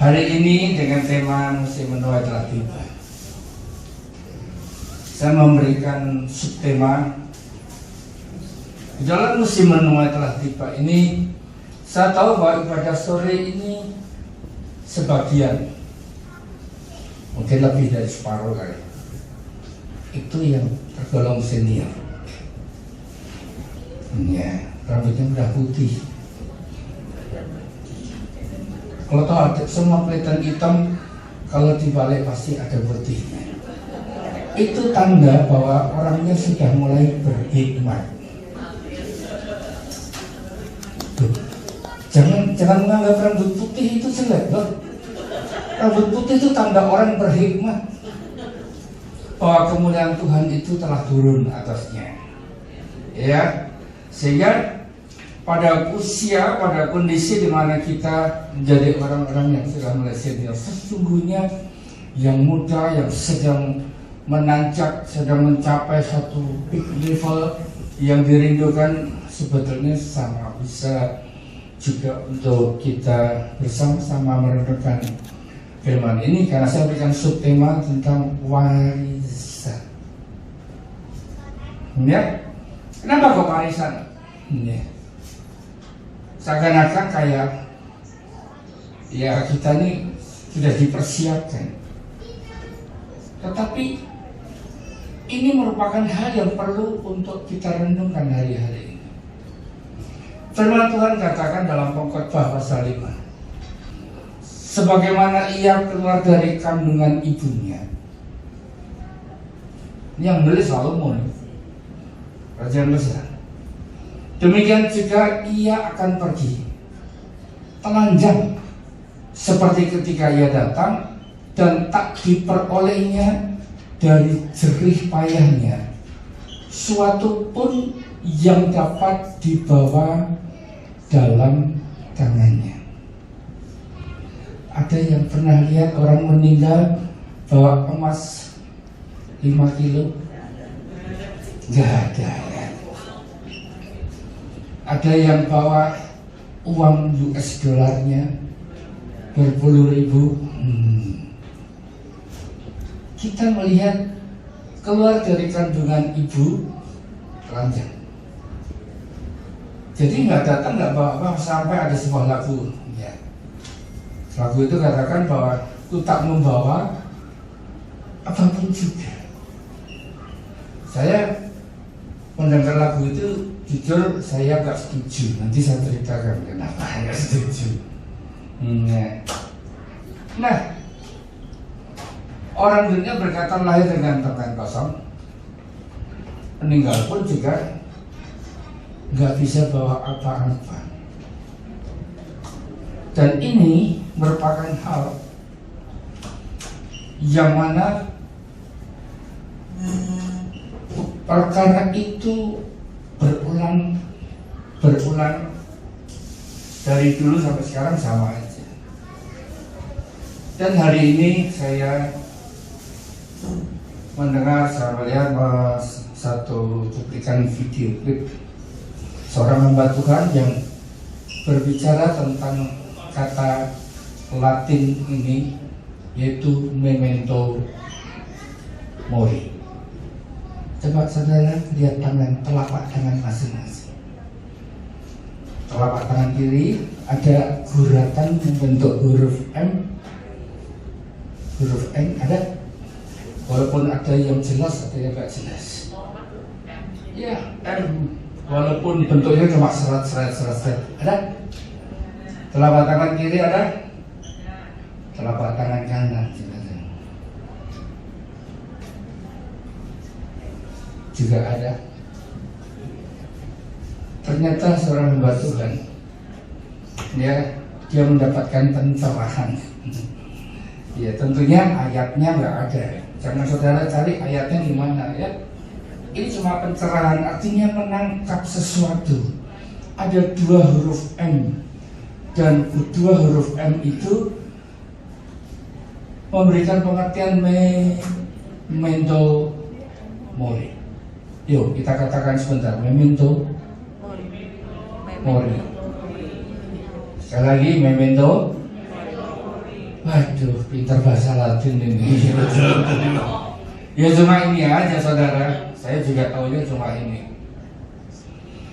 Hari ini dengan tema musim menuai telah tiba, saya memberikan subtema di dalam musim menuai telah tiba ini. Saya tahu bahwa ibadah sore ini sebagian, mungkin lebih dari separuh kali, itu yang tergolong senior. Ya, rambutnya udah putih. Kalau tahu ada semua kelihatan hitam, kalau dibalik pasti ada putihnya. Itu tanda bahwa orangnya sudah mulai berhikmat. Tuh. Jangan menganggap rambut putih itu jelek, loh. Rambut putih itu tanda orang berhikmat, bahwa kemuliaan Tuhan itu telah turun atasnya. Ya, sehingga pada usia, pada kondisi di mana kita menjadi orang-orang yang sudah mulai senior, sesungguhnya yang muda yang sedang menanjak, sedang mencapai satu peak level yang dirindukan, sebetulnya sama bisa juga untuk kita bersama-sama merenungkan firman ini, karena saya berikan subtema tentang warisan. Ya, kenapa kok warisan? Ya. Seakan-akan kayak ya kita ini sudah dipersiapkan, tetapi ini merupakan hal yang perlu untuk kita renungkan hari-hari ini. Firman Tuhan katakan dalam Pengkhotbah pasal 5, sebagaimana ia keluar dari kandungan ibunya. Ini yang menulis Salomo, Raja Mesir. Demikian juga ia akan pergi telanjang seperti ketika ia datang, dan tak diperolehnya dari jerih payahnya suatu pun yang dapat dibawa dalam tangannya. Ada yang pernah lihat orang meninggal bawa emas 5 kilo? Gak ada. Ada yang bawa uang US dollarnya berpuluh-ribu. Kita melihat keluar dari kandungan ibu telanjang. Jadi nggak datang, nggak bawa, sampai ada sebuah lagu. Ya. Lagu itu katakan bahwa aku tak membawa apapun juga. Saya mendengar lagu itu, jujur saya gak setuju. Nanti saya ceritakan kenapa gak setuju. Nah, orang dunia berkata lahir dengan tangan kosong, meninggal pun juga gak bisa bawa apa-apa. Dan ini merupakan hal yang mana perkara itu berulang dari dulu sampai sekarang sama aja. Dan hari ini saya melihat satu cuplikan video klip seorang hamba Tuhan yang berbicara tentang kata Latin ini, yaitu memento mori. Coba saudara lihat telapak tangan masing-masing. Telapak tangan kiri ada guratan membentuk huruf M. Huruf N ada, walaupun ada yang jelas, ada yang gak jelas. Ya, M, walaupun bentuknya cuma serat. Ada. Telapak tangan kiri ada. Telapak tangan kanan juga ada. Ternyata seorang hamba Tuhan, dia mendapatkan pencerahan. Ya, tentunya ayatnya nggak ada. Jangan saudara cari ayatnya di mana ya. Ini cuma pencerahan, artinya menangkap sesuatu. Ada 2 huruf M, dan 2 huruf M itu memberikan pengertian memento mori. Yuk kita katakan sebentar, memento mori. Sekali lagi, memento Waduh, pintar bahasa Latin ini. Ya cuma ini aja saudara, saya juga tahunya cuma ini.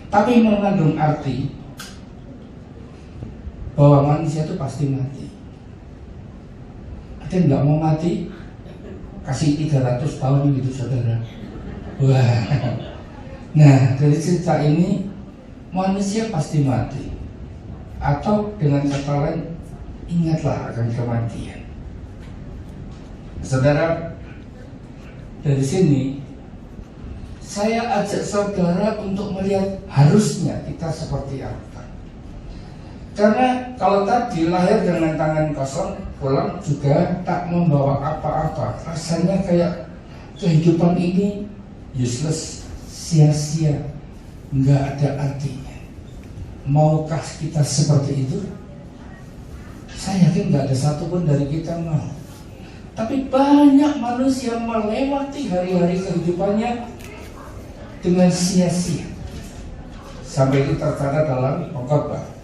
Tapi mengandung arti bahwa manusia itu pasti mati. Ada yang nggak mau mati? Kasih 300 tahun gitu saudara. Wah. Nah dari cerita ini manusia pasti mati. Atau dengan kata lain, ingatlah akan kematian. Saudara, dari sini saya ajak saudara untuk melihat harusnya kita seperti apa. Karena kalau tadi lahir dengan tangan kosong, pulang juga tak membawa apa-apa. Rasanya kayak kehidupan ini useless, sia-sia, nggak ada artinya. Maukah kita seperti itu? Saya yakin nggak ada satupun dari kita mau. Tapi banyak manusia melewati hari-hari kehidupannya dengan sia-sia. Sampai itu tercatat dalam pengkhotbah.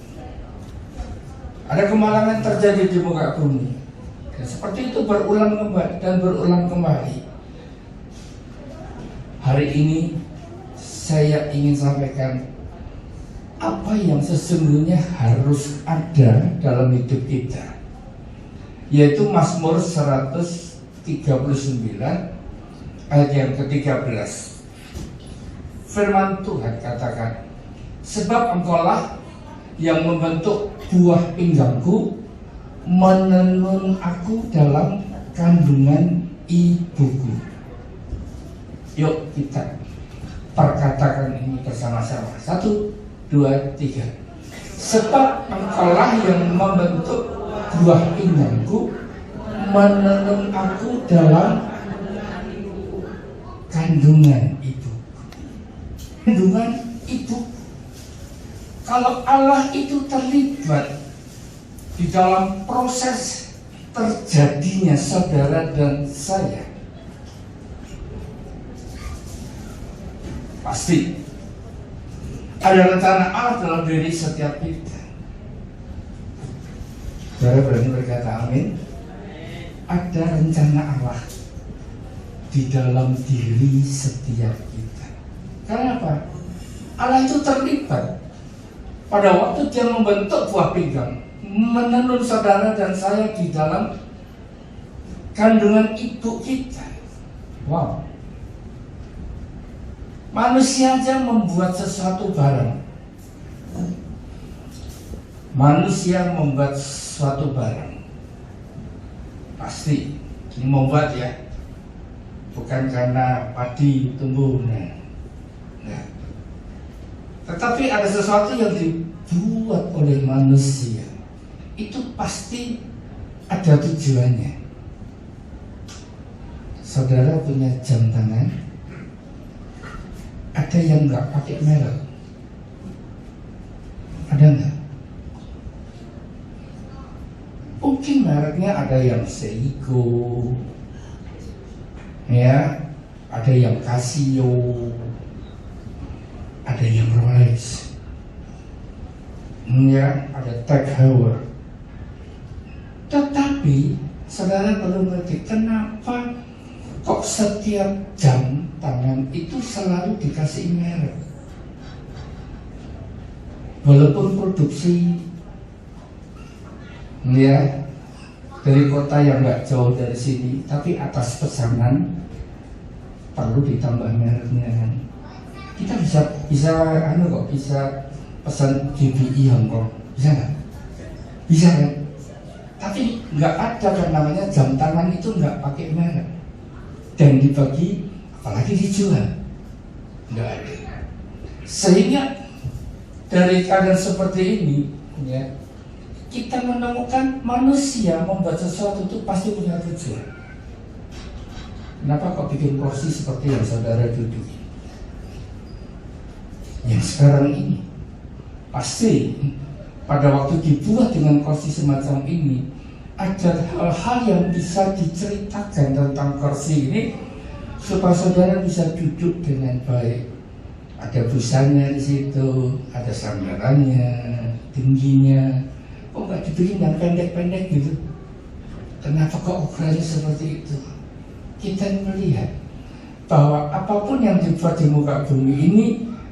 Ada kemalangan terjadi di muka bumi. Dan seperti itu berulang kembali dan berulang kembali. Hari ini saya ingin sampaikan apa yang sesungguhnya harus ada dalam hidup kita, yaitu Mazmur 139 ayat yang ke-13. Firman Tuhan katakan, sebab engkaulah yang membentuk buah pinggangku, menenun aku dalam kandungan ibuku. Yuk kita perkatakan ini bersama-sama. 1, 2, 3. Sebab engkaulah yang membentuk buah pinggangku, menenun aku dalam kandungan ibu. Kandungan ibu. Kalau Allah itu terlibat di dalam proses terjadinya saudara dan saya, pasti ada rencana Allah dalam diri setiap kita. Saudara berani berkata amin? Ada rencana Allah di dalam diri setiap kita. Karena apa? Allah itu terlibat pada waktu dia membentuk buah pinggang, menenun saudara dan saya di dalam kandungan ibu kita. Wow. Manusia aja membuat sesuatu barang. Manusia membuat suatu barang. Pasti ini membuat ya, bukan karena padi tumbuh. Nah. Tetapi ada sesuatu yang dibuat oleh manusia, itu pasti ada tujuannya. Saudara punya jam tangan, ada yang nggak pakai merek, ada nggak? Mungkin mereknya ada yang Seiko, ya, ada yang Casio, ada yang Rolex, ya, ada Tag Heuer. Tetapi saudara perlu mengerti kenapa kok setiap jam tangan itu selalu dikasih merek, walaupun produksi ya dari kota yang nggak jauh dari sini, tapi atas pesanan perlu ditambah mereknya kan. Kita bisa pesan GBI Hong Kong, bisa nggak? Bisa kan? Tapi nggak ada kan namanya jam tangan itu nggak pakai merek dan dibagi, apalagi dijual, nggak ada. Sehingga dari keadaan seperti ini, ya, kita menemukan manusia membuat sesuatu itu pasti punya tujuan. Kenapa kok bikin kursi seperti yang saudara duduk? Yang sekarang ini pasti pada waktu dibuat dengan kursi semacam ini ada hal-hal yang bisa diceritakan tentang kursi ini supaya saudara bisa duduk dengan baik. Ada busanya di situ, ada sandarannya, tingginya. Kok nggak dibikin yang pendek-pendek gitu? Kenapa kok ukurannya seperti itu? Kita melihat bahwa apapun yang dibuat di muka bumi ini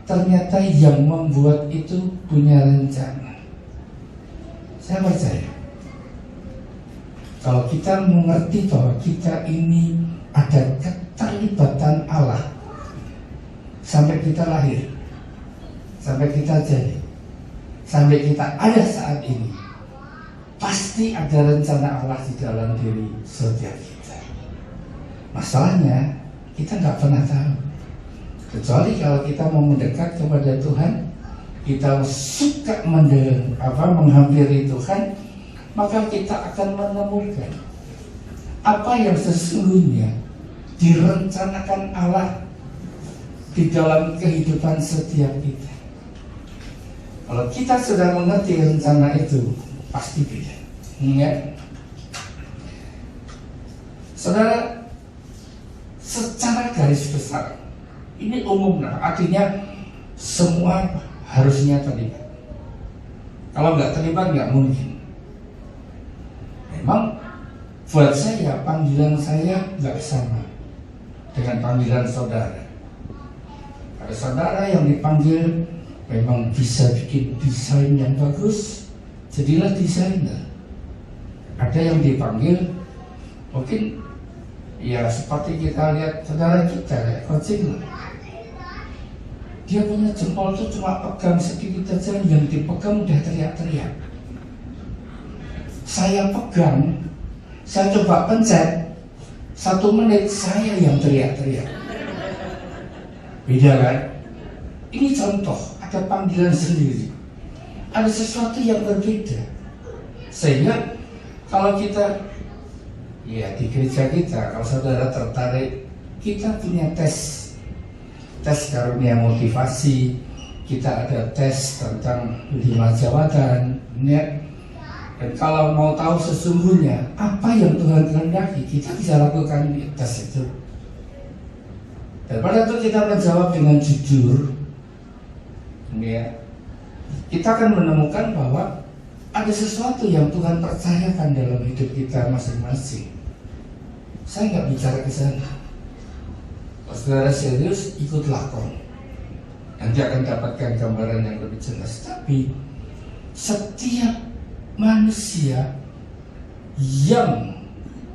ternyata yang membuat itu punya rencana. Saya percaya kalau kita mengerti bahwa kita ini ada keterlibatan Allah sampai kita lahir, sampai kita jadi, sampai kita ada saat ini, pasti ada rencana Allah di dalam diri setiap kita. Masalahnya kita nggak pernah tahu, kecuali kalau kita mau mendekat kepada Tuhan, kita suka menghampiri Tuhan, maka kita akan menemukan apa yang sesungguhnya direncanakan Allah di dalam kehidupan setiap kita. Kalau kita sudah mengerti rencana itu, pasti beda. Ya. Saudara, secara garis besar ini umum, artinya semua harusnya terlibat. Kalau nggak terlibat nggak mungkin. Memang buat saya panggilan saya nggak sama dengan panggilan saudara. Ada saudara yang dipanggil memang bisa bikin desain yang bagus, jadilah desainer. Ada yang dipanggil mungkin ya seperti kita lihat saudara kita kayak coaching, dia punya jempol itu cuma pegang sedikit aja, yang dipegang udah teriak-teriak. Saya pegang, saya coba pencet 1 menit, saya yang teriak-teriak. Beda kan? Ini contoh, ada panggilan sendiri, ada sesuatu yang berbeda. Sehingga kalau kita ya di gereja kita, kalau saudara tertarik, kita punya tes karunia motivasi, kita ada tes tentang 5 jawatan, ya. Dan kalau mau tahu sesungguhnya apa yang Tuhan kehendaki, kita bisa lakukan tes itu. Dan pada itu kita menjawab dengan jujur, ya, kita akan menemukan bahwa ada sesuatu yang Tuhan percayakan dalam hidup kita masing-masing. Saya nggak bicara ke sana. Kalau saudara serius, ikut lakon, nanti akan dapatkan gambaran yang lebih jelas. Tapi setiap manusia yang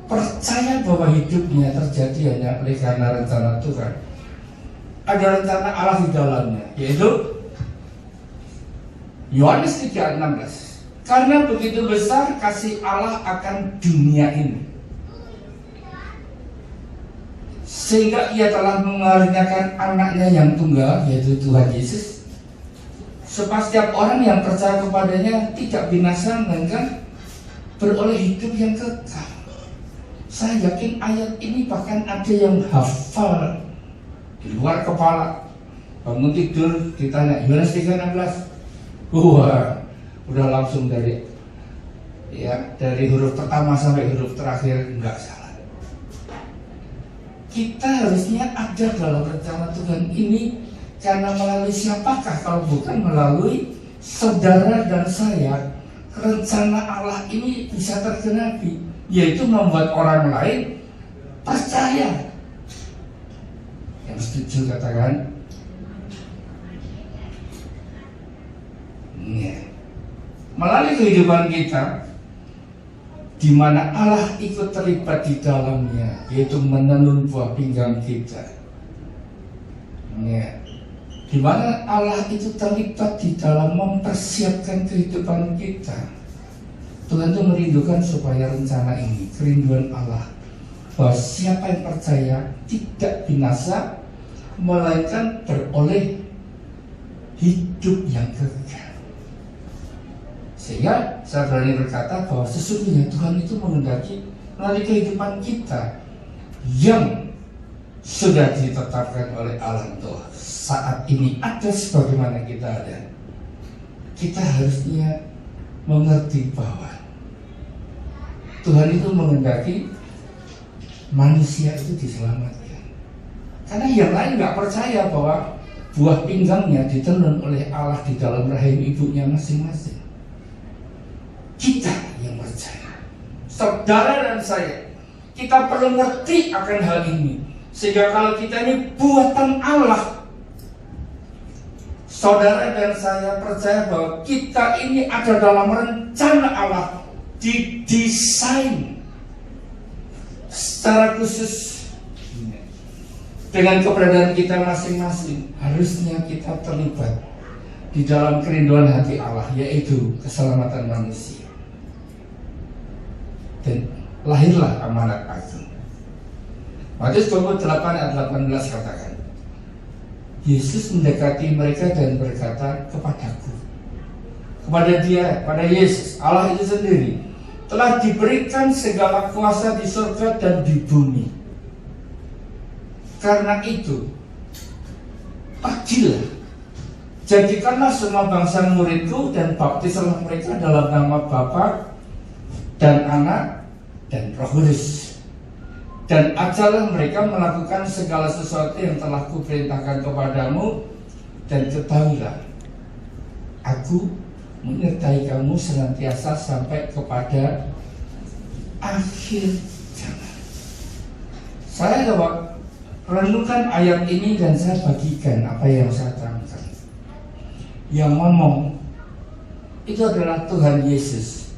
percaya bahwa hidupnya terjadi hanya oleh karena rencana Tuhan, ada rencana Allah di dalamnya, yaitu Yohanes 3:16. Karena begitu besar kasih Allah akan dunia ini, sehingga ia telah mengaruniakan anaknya yang tunggal, yaitu Tuhan Yesus, supaya setiap orang yang percaya kepadanya tidak binasa, melainkan beroleh hidup yang kekal. Saya yakin ayat ini bahkan ada yang hafal di luar kepala. Bangun tidur ditanya Yohanes 3:16, wah, udah langsung dari huruf pertama sampai huruf terakhir nggak salah. Kita harusnya ada dalam rencana Tuhan ini, karena melalui siapakah kalau bukan melalui saudara dan saya, rencana Allah ini bisa tergenapi, yaitu membuat orang lain percaya. Yang setuju katakan ya. Melalui kehidupan kita, di mana Allah ikut terlibat di dalamnya, yaitu menenun buah pinggang kita, ya. Di mana Allah itu terlibat di dalam mempersiapkan kehidupan kita. Tuhan itu merindukan supaya rencana ini, kerinduan Allah, bahwa siapa yang percaya tidak binasa, melainkan beroleh hidup yang kekal. Sehingga saya berani berkata bahwa sesungguhnya Tuhan itu menghendaki melalui kehidupan kita yang sudah ditetapkan oleh Allah untuk saat ini ada sebagaimana kita ada, kita harusnya mengerti bahwa Tuhan itu menghendaki manusia itu diselamatkan. Karena yang lain nggak percaya bahwa buah pinggangnya ditenun oleh Allah di dalam rahim ibunya masing-masing. Kita yang percaya, saudara dan saya, kita perlu ngerti akan hal ini. Sehingga kalau kita ini buatan Allah, saudara dan saya percaya bahwa kita ini ada dalam rencana Allah, didesain secara khusus. Dengan keberadaan kita masing-masing, harusnya kita terlibat di dalam kerinduan hati Allah, yaitu keselamatan manusia. Dan lahirlah amanat agung. Matius 28 ayat 18 katakan, Yesus mendekati mereka dan berkata kepadaku, kepada dia, pada Yesus, Allah itu sendiri, telah diberikan segala kuasa di surga dan di bumi. Karena itu, pergilah, jadikanlah semua bangsa muridku dan baptislah mereka dalam nama Bapa dan Anak dan Roh Kudus. Dan ajarlah mereka melakukan segala sesuatu yang telah kuperintahkan kepadamu, dan ketahuilah, aku menyertai kamu senantiasa sampai kepada akhir zaman. Saya coba renungkan ayat ini dan saya bagikan apa yang saya terangkan. Yang ngomong itu adalah Tuhan Yesus.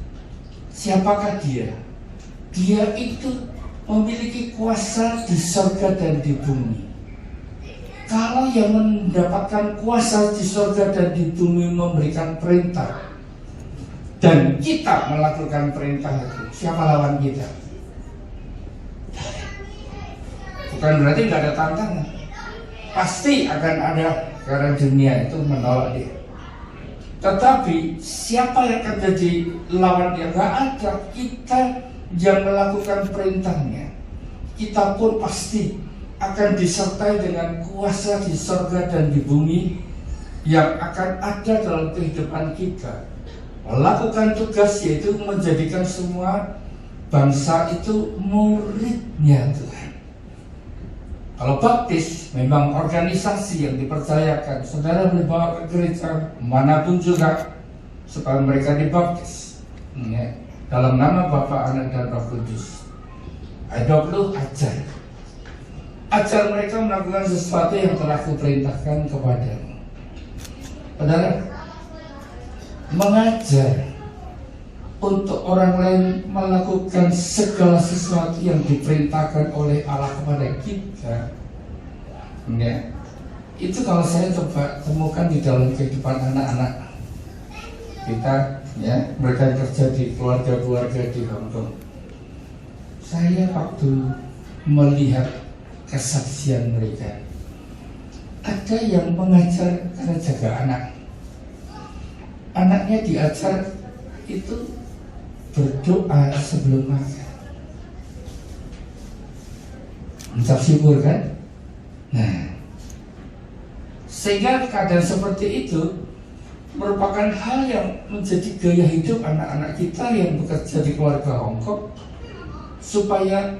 Siapakah dia? Dia itu memiliki kuasa di surga dan di bumi. Kalau yang mendapatkan kuasa di surga dan di bumi memberikan perintah, dan kita melakukan perintah itu, siapa lawan kita? Bukan berarti nggak ada tantangan. Pasti akan ada, karena dunia itu menolak dia. Tetapi siapa yang akan jadi lawan dia? Nggak ada. Kita yang melakukan perintahnya, kita pun pasti akan disertai dengan kuasa di surga dan di bumi yang akan ada dalam kehidupan kita. Melakukan tugas, yaitu menjadikan semua bangsa itu muridnya Tuhan. Kalau baptis memang organisasi yang dipercayakan, saudara boleh bawa ke gereja manapun juga supaya mereka dibaptis, ya, dalam nama Bapa, Anak, dan Roh Kudus. Ayat 20, ajar mereka melakukan sesuatu yang telah kuperintahkan kepadamu. Saudara, mengajar untuk orang lain melakukan segala sesuatu yang diperintahkan oleh Allah kepada kita, ya, itu kalau saya coba temukan di dalam kehidupan anak-anak kita, ya, mereka kerja di keluarga-keluarga di Hong Kong. Saya waktu melihat kesaksian mereka, ada yang mengajar karena jaga anak. Anaknya diajar itu berdoa sebelum makan, mengucap syukur kan. Nah, sehingga keadaan seperti itu merupakan hal yang menjadi gaya hidup anak-anak kita yang bekerja di keluarga Hongkong, supaya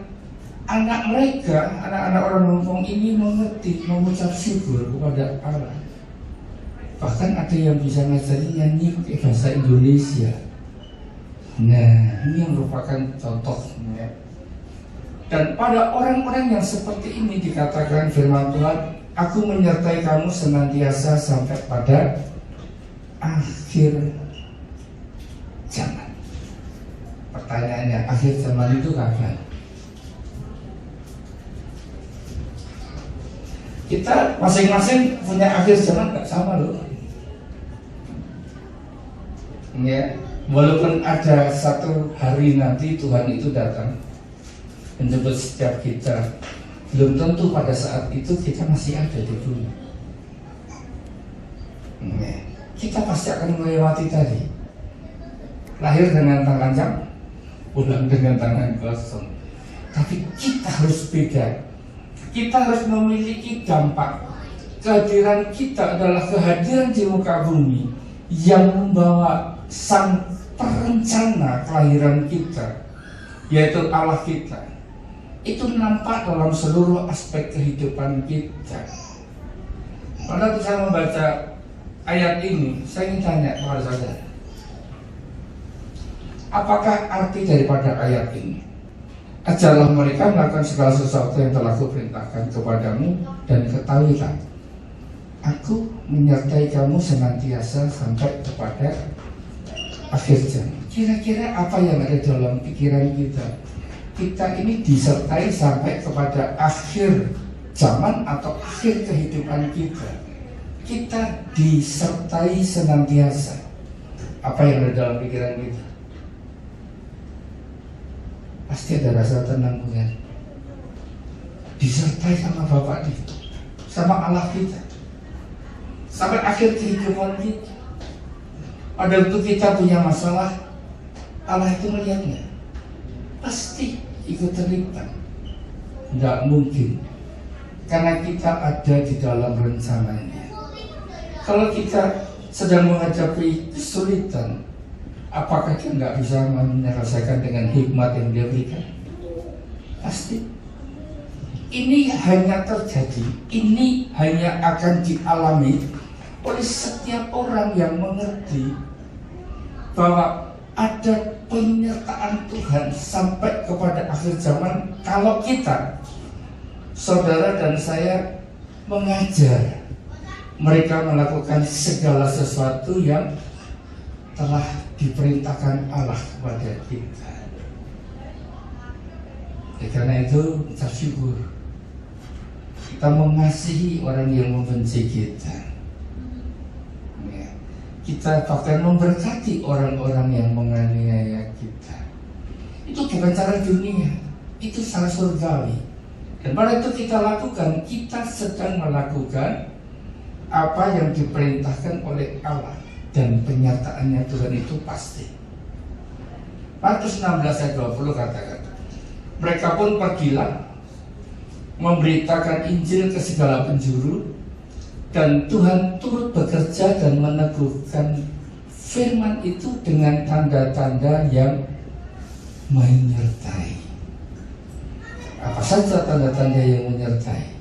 anak mereka, anak-anak orang Hongkong ini mengerti mengucap syukur kepada Allah. Bahkan ada yang bisa ngajarin nyanyi pakai bahasa Indonesia. Nah, ini yang merupakan contoh, ya. Dan pada orang-orang yang seperti ini dikatakan firman Tuhan, aku menyertai kamu senantiasa sampai pada akhir zaman. Pertanyaannya, akhir zaman itu kapan? Kita masing-masing punya akhir zaman gak sama loh, ya. Walaupun ada satu hari nanti Tuhan itu datang menjemput setiap kita, belum tentu pada saat itu kita masih ada di bumi. Kita pasti akan melewati tadi. Lahir dengan tangan jam, pulang dengan tangan kosong. Tapi kita harus beda. Kita harus memiliki dampak. Kehadiran kita adalah kehadiran di muka bumi yang membawa sang perencana kelahiran kita, yaitu Allah kita, itu nampak dalam seluruh aspek kehidupan kita. Pada saya membaca ayat ini, saya ingin tanya kepada saudara, Apakah arti daripada ayat ini? Ajarlah mereka melakukan segala sesuatu yang telah kuperintahkan kepadamu, dan ketahuilah, aku menyertai kamu senantiasa sampai kepada akhir zaman. Kira-kira apa yang ada dalam pikiran kita? Kita ini disertai sampai kepada akhir zaman atau akhir kehidupan kita. Kita disertai senantiasa. Apa yang ada dalam pikiran kita? Pasti ada rasa tenang, bukan? Disertai sama Bapak kita, sama Allah kita, sampai akhir kehidupan kita. Pada waktu kita punya masalah, Allah itu melihatnya, pasti ikut terlibat. Tidak mungkin, karena kita ada di dalam rencananya. Kalau kita sedang menghadapi kesulitan, apakah dia nggak bisa menyelesaikan dengan hikmat yang dia berikan? Pasti. Ini hanya terjadi, ini hanya akan dialami oleh setiap orang yang mengerti bahwa ada penyertaan Tuhan sampai kepada akhir zaman. Kalau kita, saudara dan saya, mengajar mereka melakukan segala sesuatu yang telah diperintahkan Allah kepada kita. Karena itu kita syukur, kita mengasihi orang yang membenci kita, ya. Kita bahkan memberkati orang-orang yang menganiaya kita. Itu bukan cara dunia, itu cara surgawi. Dan pada itu kita lakukan, kita sedang melakukan apa yang diperintahkan oleh Allah. Dan penyertaannya Tuhan itu pasti. Matius 16 ayat 20 katakan, mereka pun pergilah memberitakan Injil ke segala penjuru, dan Tuhan turut bekerja dan meneguhkan firman itu dengan tanda-tanda yang menyertai. Apa saja tanda-tanda yang menyertai?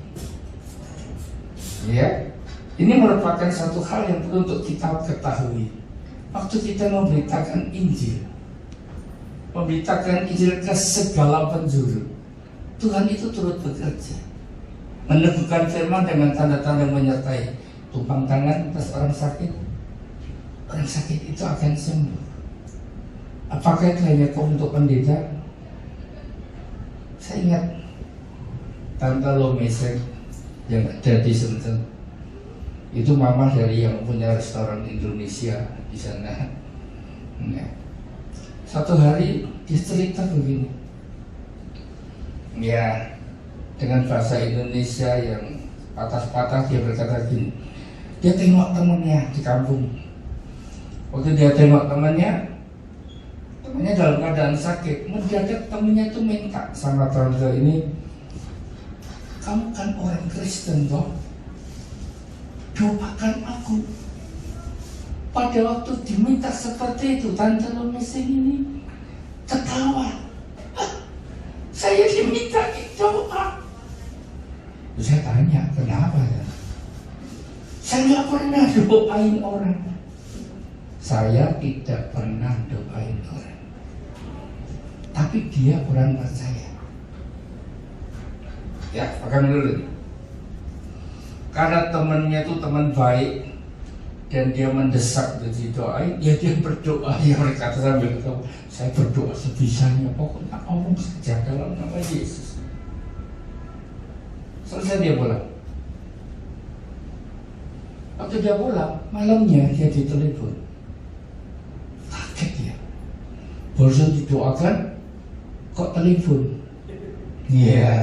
Ya, ini merupakan satu hal yang perlu untuk kita ketahui. Waktu kita memberitakan Injil ke segala penjuru, Tuhan itu turut bekerja, meneguhkan firman dengan tanda-tanda menyertai. Tumpang tangan atas orang sakit itu akan sembuh. Apakah itu hanya untuk pendeta? Saya ingat Tante Lomesek yang ada di Sentul. Itu mama dari yang punya restoran Indonesia di sana. Nah, satu hari dia cerita begini, ya, dengan bahasa Indonesia yang patah-patah dia berkata gini. Dia tengok temannya di kampung. Waktu dia tengok temannya dalam keadaan sakit, mendadak temannya itu minta sama tante ini, kamu kan orang Kristen toh, doakan aku. Pada waktu diminta seperti itu, Tante Lomesek ini tertawa. Saya diminta doa. Saya tanya, kenapa ya? Saya nggak pernah doain orang. Saya tidak pernah doain orang. Tapi dia orang percaya. Ya, makan dulu. Karena temannya itu teman baik dan dia mendesak untuk didoain, ya dia berdoa. Ya mereka sambil kata, saya berdoa sebisanya, pokoknya ngomong saja dalam nama Yesus. Selesai dia pulang. Waktu dia pulang, malamnya dia ditelepon. Kaget dia. Baru didoakan, kok telepon? Iya.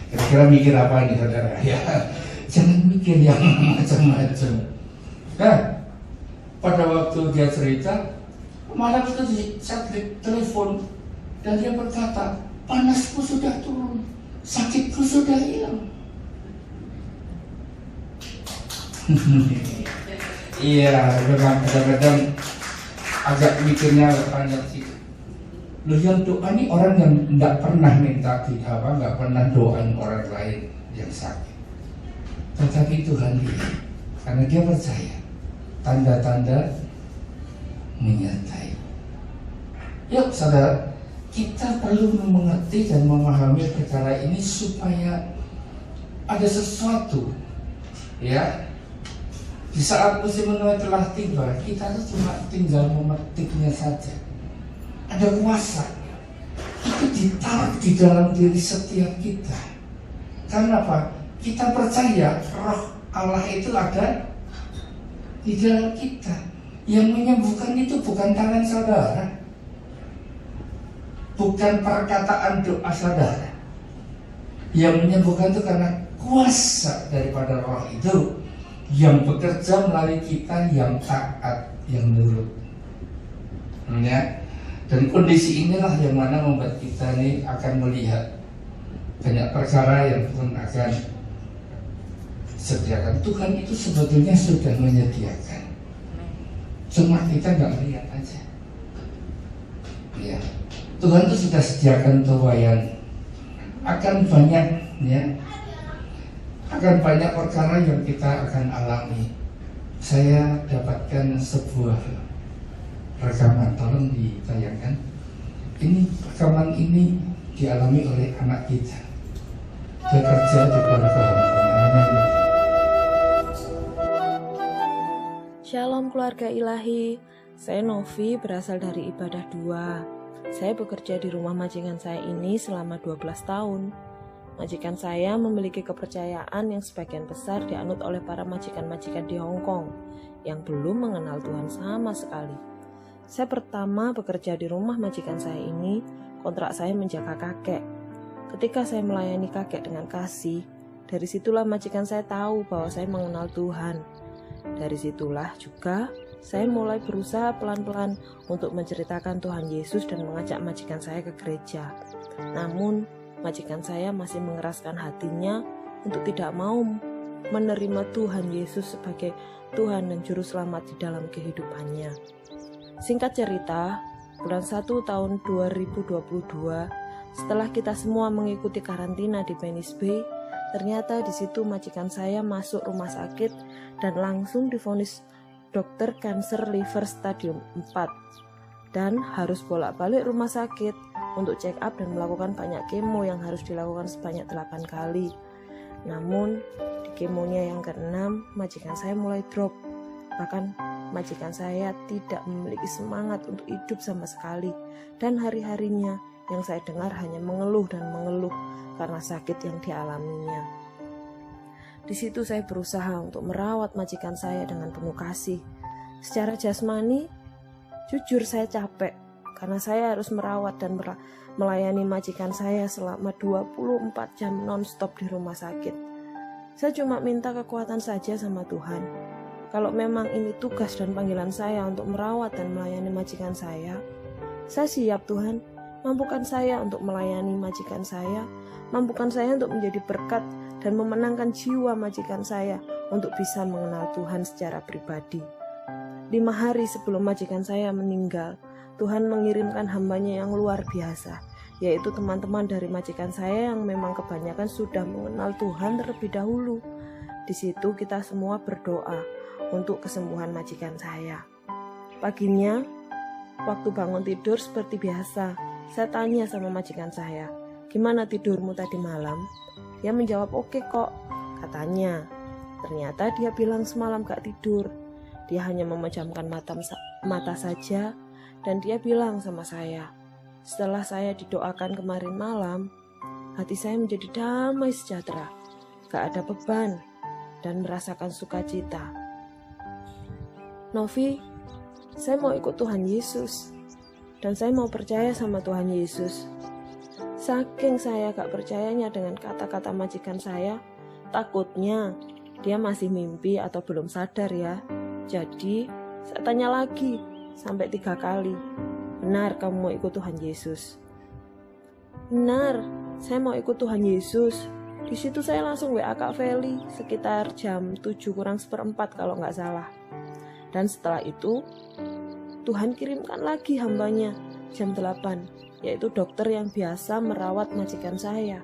Kira-kira mikir apa nih saudara? Ya, jangan mikir yang macam-macam. Nah, pada waktu dia cerita, malam itu saya telepon dan dia berkata, panasku sudah turun, sakitku sudah hilang. Iya, memang kadang-kadang agak mikirnya panjang sih. Loh, yang doa ini orang yang tidak pernah minta apa, nggak pernah doain orang lain yang sakit. Tetapi Tuhan dia, karena dia percaya, tanda-tanda menyertai. Yuk saudara, kita perlu mengerti dan memahami perkara ini supaya ada sesuatu, ya. Di saat musim menuai telah tiba, kita tuh cuma tinggal memetiknya saja. Ada kuasa itu ditaruh di dalam diri setiap kita. Karena apa? Kita percaya roh Allah itu ada di dalam kita. Yang menyembuhkan itu bukan tangan saudara, bukan perkataan doa saudara. Yang menyembuhkan itu karena kuasa daripada roh itu yang bekerja melalui kita yang taat, yang nurut. Ya. Dan kondisi inilah yang mana membuat kita ini akan melihat banyak perkara yang Tuhan akan sediakan. Tuhan itu sebetulnya sudah menyediakan, cuma kita nggak melihat aja. Ya, Tuhan itu sudah sediakan tuayan. Akan banyak, ya, akan banyak perkara yang kita akan alami. Saya dapatkan sebuah rekaman, tolong ditayangkan. Ini rekaman ini dialami oleh anak kita. Dia kerja di keluarga hamba. Shalom keluarga ilahi, saya Novi, berasal dari Ibadah 2. Saya bekerja di rumah majikan saya ini selama 12 tahun. Majikan saya memiliki kepercayaan yang sebagian besar dianut oleh para majikan-majikan di Hong Kong yang belum mengenal Tuhan sama sekali. Saya pertama bekerja di rumah majikan saya ini, kontrak saya menjaga kakek. Ketika saya melayani kakek dengan kasih, dari situlah majikan saya tahu bahwa saya mengenal Tuhan. Dari situlah juga saya mulai berusaha pelan-pelan untuk menceritakan Tuhan Yesus dan mengajak majikan saya ke gereja. Namun, majikan saya masih mengeraskan hatinya untuk tidak mau menerima Tuhan Yesus sebagai Tuhan dan Juru Selamat di dalam kehidupannya. Singkat cerita, bulan 1 tahun 2022, setelah kita semua mengikuti karantina di Venice Bay, ternyata di situ majikan saya masuk rumah sakit dan langsung divonis dokter kanker liver stadium 4 dan harus bolak-balik rumah sakit untuk check up dan melakukan banyak kemo yang harus dilakukan sebanyak 8 kali. Namun di kemonya yang ke-6, majikan saya mulai drop. Bahkan majikan saya tidak memiliki semangat untuk hidup sama sekali, dan hari-harinya yang saya dengar hanya mengeluh dan mengeluh karena sakit yang dialaminya. Di situ saya berusaha untuk merawat majikan saya dengan penuh kasih. Secara jasmani, jujur saya capek karena saya harus merawat dan melayani majikan saya selama 24 jam non-stop di rumah sakit. Saya cuma minta kekuatan saja sama Tuhan. Kalau memang ini tugas dan panggilan saya untuk merawat dan melayani majikan saya siap Tuhan. Mampukan saya untuk melayani majikan saya, mampukan saya untuk menjadi berkat dan memenangkan jiwa majikan saya untuk bisa mengenal Tuhan secara pribadi. 5 hari sebelum majikan saya meninggal, Tuhan mengirimkan hambanya yang luar biasa, yaitu teman-teman dari majikan saya yang memang kebanyakan sudah mengenal Tuhan terlebih dahulu. Di situ kita semua berdoa untuk kesembuhan majikan saya. Paginya, waktu bangun tidur seperti biasa, saya tanya sama majikan saya, "Gimana tidurmu tadi malam?" Dia menjawab, "Oke kok," katanya. Ternyata dia bilang semalam gak tidur. Dia hanya memejamkan mata saja, dan dia bilang sama saya, "Setelah saya didoakan kemarin malam, hati saya menjadi damai sejahtera, gak ada beban, dan merasakan sukacita." Novi, saya mau ikut Tuhan Yesus, dan saya mau percaya sama Tuhan Yesus. Saking saya gak percayanya dengan kata-kata majikan saya, takutnya dia masih mimpi atau belum sadar ya. Jadi saya tanya lagi sampai 3 kali, "Benar kamu mau ikut Tuhan Yesus?" "Benar, saya mau ikut Tuhan Yesus." Di situ saya langsung WA Kak Feli sekitar jam 7:04 kalau nggak salah. Dan setelah itu Tuhan kirimkan lagi hambanya jam 8, yaitu dokter yang biasa merawat majikan saya.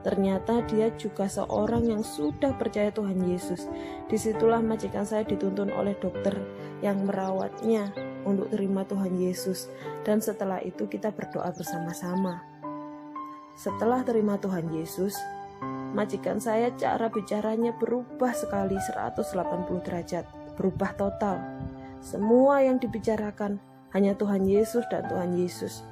Ternyata dia juga seorang yang sudah percaya Tuhan Yesus. Disitulah majikan saya dituntun oleh dokter yang merawatnya untuk terima Tuhan Yesus. Dan setelah itu kita berdoa bersama-sama. Setelah terima Tuhan Yesus, majikan saya cara bicaranya berubah sekali 180 derajat, berubah total. Semua yang dibicarakan hanya Tuhan Yesus dan Tuhan Yesus.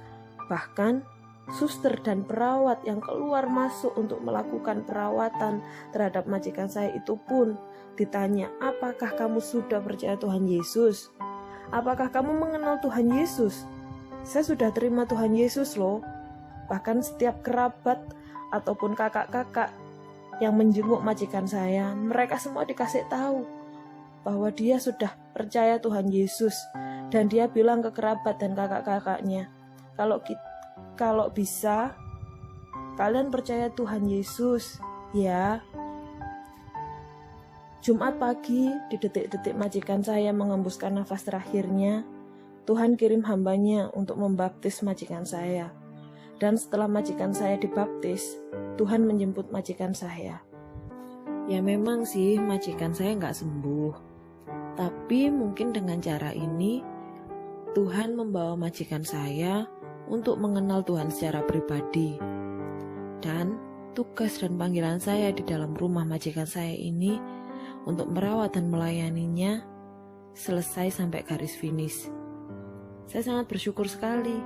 Bahkan suster dan perawat yang keluar masuk untuk melakukan perawatan terhadap majikan saya itu pun ditanya, apakah kamu sudah percaya Tuhan Yesus? Apakah kamu mengenal Tuhan Yesus? Saya sudah terima Tuhan Yesus loh. Bahkan setiap kerabat ataupun kakak-kakak yang menjenguk majikan saya, mereka semua dikasih tahu bahwa dia sudah percaya Tuhan Yesus. Dan dia bilang ke kerabat dan kakak-kakaknya, kalau bisa kalian percaya Tuhan Yesus ya. Jumat pagi, di detik-detik majikan saya mengembuskan nafas terakhirnya, Tuhan kirim hambanya untuk membaptis majikan saya. Dan setelah majikan saya dibaptis, Tuhan menjemput majikan saya. Ya memang sih majikan saya nggak sembuh, tapi mungkin dengan cara ini Tuhan membawa majikan saya untuk mengenal Tuhan secara pribadi. Dan tugas dan panggilan saya di dalam rumah majikan saya ini untuk merawat dan melayaninya selesai sampai garis finish. Saya sangat bersyukur sekali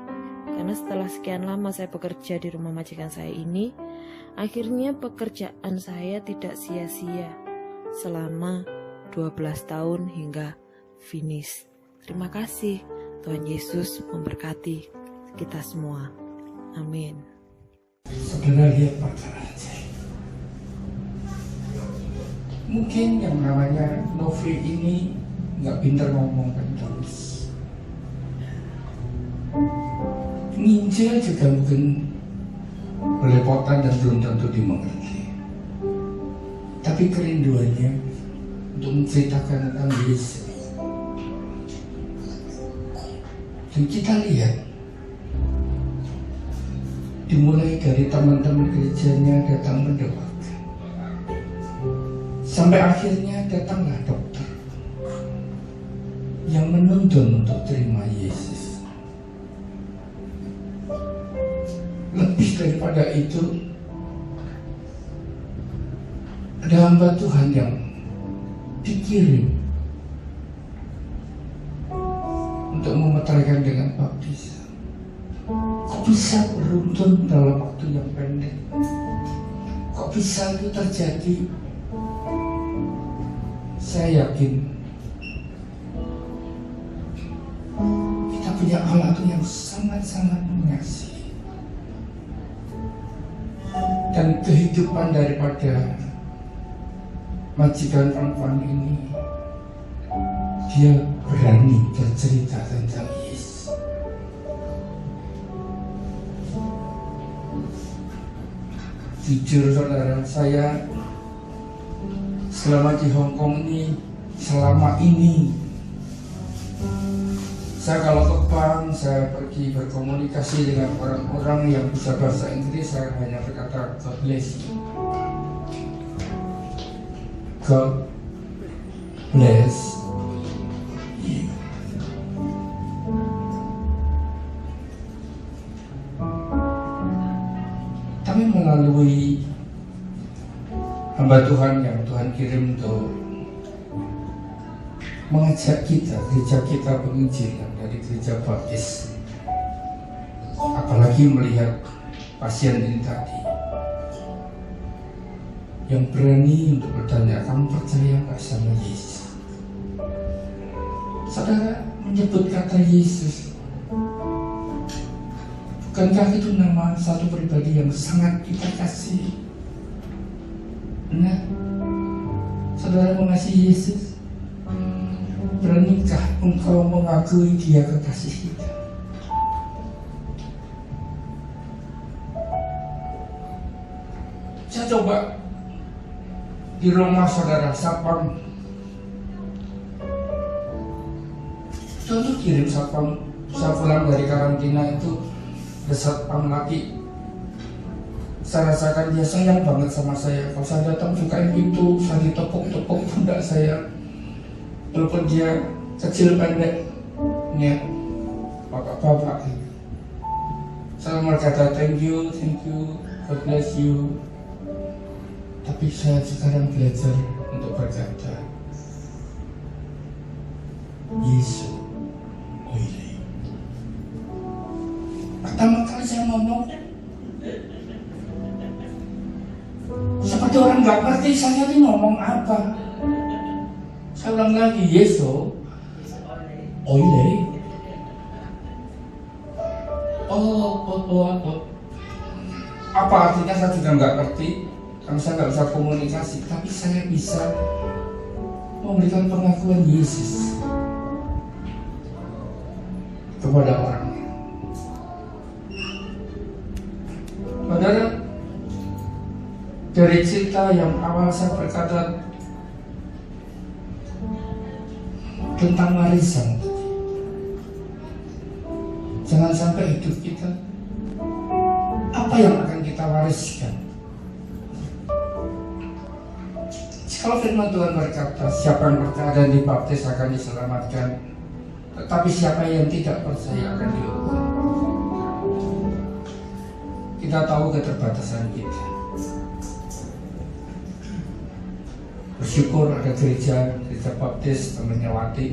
karena setelah sekian lama saya bekerja di rumah majikan saya ini, akhirnya pekerjaan saya tidak sia-sia selama 12 tahun hingga finish. Terima kasih, Tuhan Yesus memberkati kita semua. Amin. Saudara lihat perkara ajaib. Mungkin yang namanya Novi ini nggak pintar ngomong dan tulis. Nginjil juga mungkin belepotan dan belum tentu dimengerti. Tapi kerinduannya untuk menceritakan tentang Yesus. Dan kita lihat, dimulai dari teman-teman gerejanya datang mendoakan, sampai akhirnya datanglah dokter yang menuntun untuk terima Yesus. Lebih daripada itu, ada hamba Tuhan yang dikirim untuk memeteraikan dengan baptisan. Kok bisa beruntun dalam waktu yang pendek? Kok bisa itu terjadi? Saya yakin kita punya Allah yang sangat-sangat mengasihi. Dan kehidupan daripada majikan perempuan ini, dia berani bercerita tentang Yesus. Jujur saudara, saya selama di Hong Kong ini, selama ini saya kalau ke bank, saya pergi berkomunikasi dengan orang-orang yang bisa bahasa Inggris, saya hanya berkata God bless you. God bless you. Tapi melalui hamba Tuhan yang Tuhan kirim untuk mengajak kita, gereja kita penginjilan dari gereja baptis, apalagi melihat pasien ini tadi yang berani untuk bertanya, kamu percaya nggak sama Yesus? Saudara menyebut kata Yesus, bukankah itu nama satu pribadi yang sangat kita kasih? Nah, saudara mengasihi Yesus, beranikah engkau mengakui dia kekasih kita? Saya coba di rumah saudara Sapam, contoh kirim Sapam, saya pulang dari karantina itu ada Sapam laki Saya rasakan dia sayang banget sama saya. Kalau saya datang bukain pintu, saya ditepuk-tepuk pundak saya. Walaupun dia kecil pendek, ya, bapak-bapak. Saya berkata thank you, God bless you. Tapi saya sekarang belajar untuk berkata, Yesus, oile. Pertama kali saya ngomong, seperti orang nggak ngerti saya ini ngomong apa. Saya ulang lagi, Yesus, oile. Oh. Apa artinya saya juga nggak ngerti, karena saya nggak bisa komunikasi. Tapi saya bisa memberikan pengakuan Yesus kepada orang. Saudara, dari cerita yang awal saya berkata tentang warisan, jangan sampai hidup kita, apa yang akan kita wariskan? Kalau firman Tuhan berkata, siapa yang percaya dan dibaptis akan diselamatkan, tetapi siapa yang tidak percaya akan dihukum. Kita tahu keterbatasan kita. Bersyukur ada gereja baptis temannya Wati.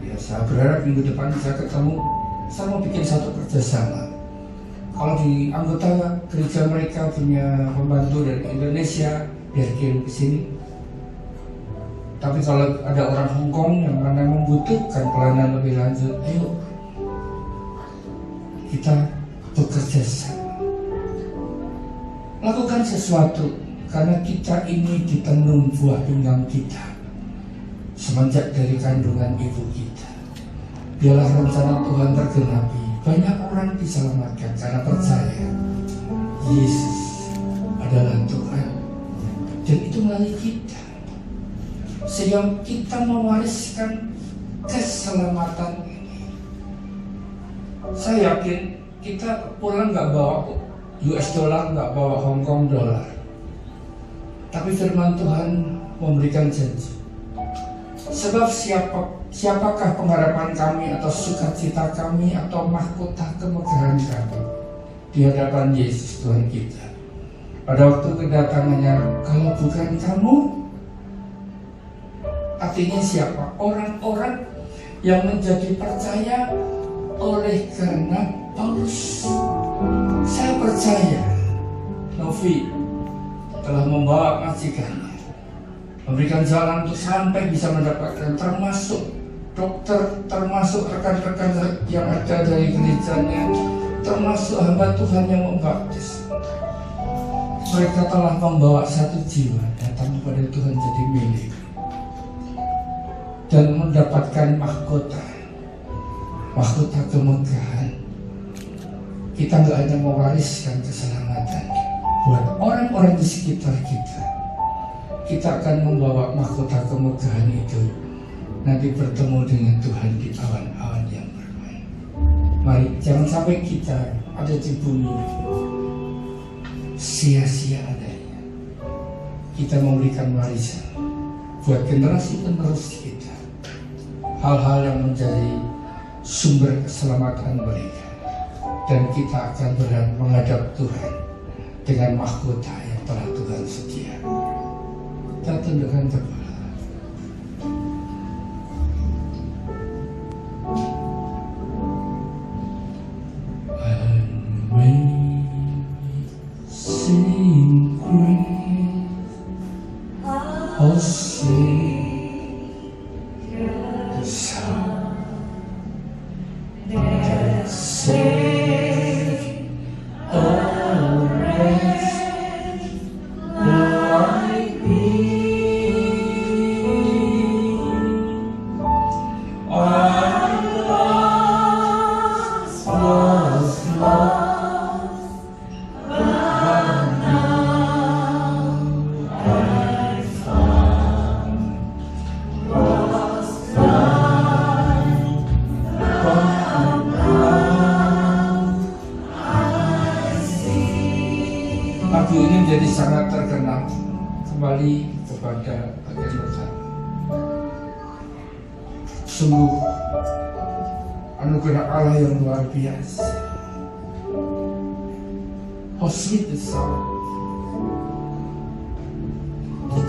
Ya, saya berharap minggu depan bisa ketemu. Saya mau bikin satu kerjasama. Kalau di anggota gereja mereka punya pembantu dari Indonesia, biar kirim ke sini. Tapi kalau ada orang Hong Kong yang mana membutuhkan pelayanan lebih lanjut, ayo kita bekerja sama. Lakukan sesuatu, karena kita ini ditenun buah pinggang kita semenjak dari kandungan ibu kita. Biarlah rencana Tuhan tergenapi. Banyak orang diselamatkan karena percaya Yesus adalah Tuhan, dan itu melalui kita. Sehingga kita mewariskan keselamatan ini. Saya yakin kita pulang gak bawa US dollar, gak bawa Hong Kong dollar. Tapi firman Tuhan memberikan janji. Sebab siapakah pengharapan kami atau sukacita kami atau mahkota kemegahan kami di hadapan Yesus Tuhan kita pada waktu kedatangannya, kalau bukan kamu? Artinya siapa? Orang-orang yang menjadi percaya oleh karena Paulus. Saya percaya Novi telah membawa majikannya, memberikan jalan untuk sampai bisa mendapatkan, termasuk dokter, termasuk rekan-rekan yang ada dari gerejanya, termasuk hamba Tuhan yang membaptis. Mereka telah membawa satu jiwa datang kepada Tuhan jadi milik dan mendapatkan mahkota kemegahan. Kita nggak hanya mewariskan keselamatan buat orang-orang di sekitar kita, kita akan membawa mahkota kemegahan itu nanti bertemu dengan Tuhan di awan-awan yang bermain. Mari jangan sampai kita ada di bumi sia-sia adanya. Kita memberikan warisan buat generasi penerus kita, hal-hal yang menjadi sumber keselamatan mereka, dan kita akan berani menghadap Tuhan dengan mahkota yang telah Tuhan sediakan. Kita tundukkan kepala. sangat terkenal. Kembali kepada bagian pertama. Sungguh anugerah Allah yang luar biasa. How sweet the sound.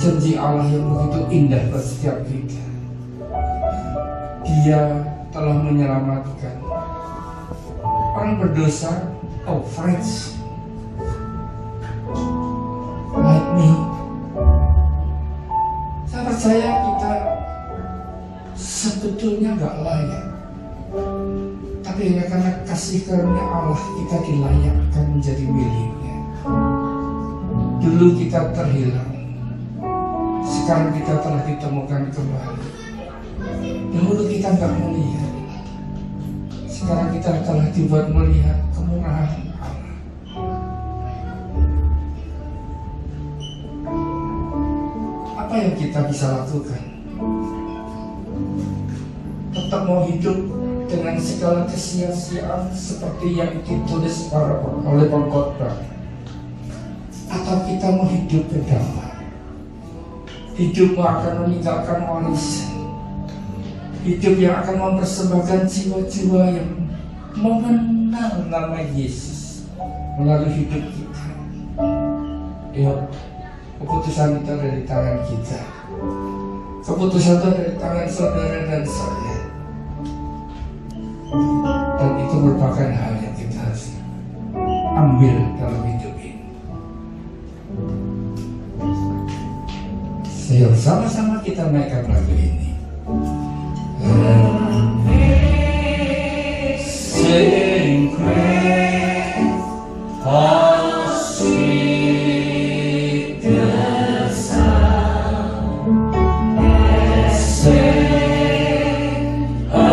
Janji Allah yang begitu indah bagi setiap kita. Dia telah menyelamatkan orang berdosa, friends like me. Saya percaya kita sebetulnya gak layak, tapi hanya karena kasih karunia Allah kita dilayakkan menjadi miliknya. Dulu kita terhilang, sekarang kita telah ditemukan kembali. Dahulu kita gak melihat, sekarang kita telah dibuat melihat kemurahan Allah. Apa yang kita bisa lakukan? Tetap mau hidup dengan segala kesia-siaan seperti yang ditulis oleh pengkhotbah, atau kita mau hidup berdamai? Hidup akan meninggalkan warisan, hidup yang akan mempersembahkan jiwa-jiwa yang mengenal nama Yesus melalui hidup kita. Yuk, keputusan itu ada di tangan kita. Keputusan itu ada di tangan saudara dan saya. Dan itu merupakan hal yang kita harus ambil dalam hidup ini. Yuk, sama-sama kita naikkan lagu ini. Sing praise, how sweet the sound, sing a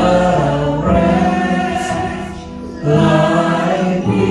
wretch like me.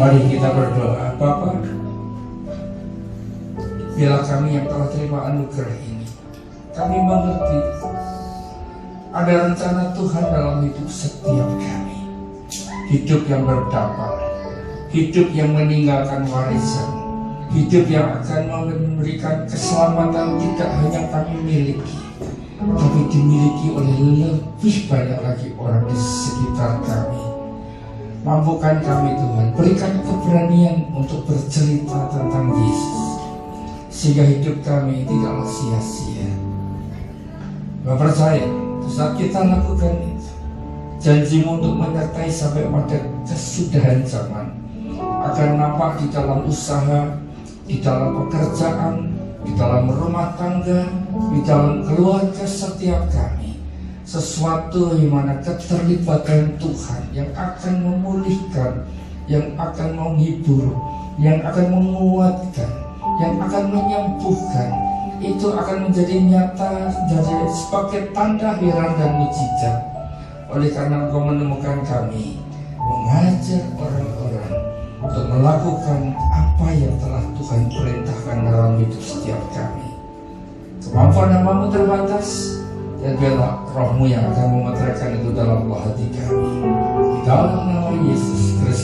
Mari kita berdoa. Bapa, biarlah kami yang telah terima anugerah ini, kami mengerti ada rencana Tuhan dalam hidup setiap kami. Hidup yang berdampak, hidup yang meninggalkan warisan, hidup yang akan memberikan keselamatan tidak hanya kami miliki, tapi dimiliki oleh lebih banyak lagi orang di sekitar kami. Mampukan kami Tuhan, berikan keberanian untuk bercerita tentang Yesus, sehingga hidup kami tidaklah sia-sia. Gak percaya, saat kita lakukan itu, janjimu untuk menyertai sampai pada kesudahan zaman akan nampak di dalam usaha, di dalam pekerjaan, di dalam rumah tangga, di dalam keluarga setiap kami. Sesuatu di mana keterlibatan Tuhan yang akan memulihkan, yang akan menghibur, yang akan menguatkan, yang akan menyembuhkan, itu akan menjadi nyata, jadi sebagai tanda heran dan mujizat. Oleh karena Engkau menemukan kami mengajar orang-orang untuk melakukan apa yang telah Tuhan perintahkan dalam hidup setiap kami. Kemampuan Nama-Mu terbatas, dan biarlah Roh-Mu yang akan memeteraikan itu dalam buah hati kami. Di dalam nama Yesus Kristus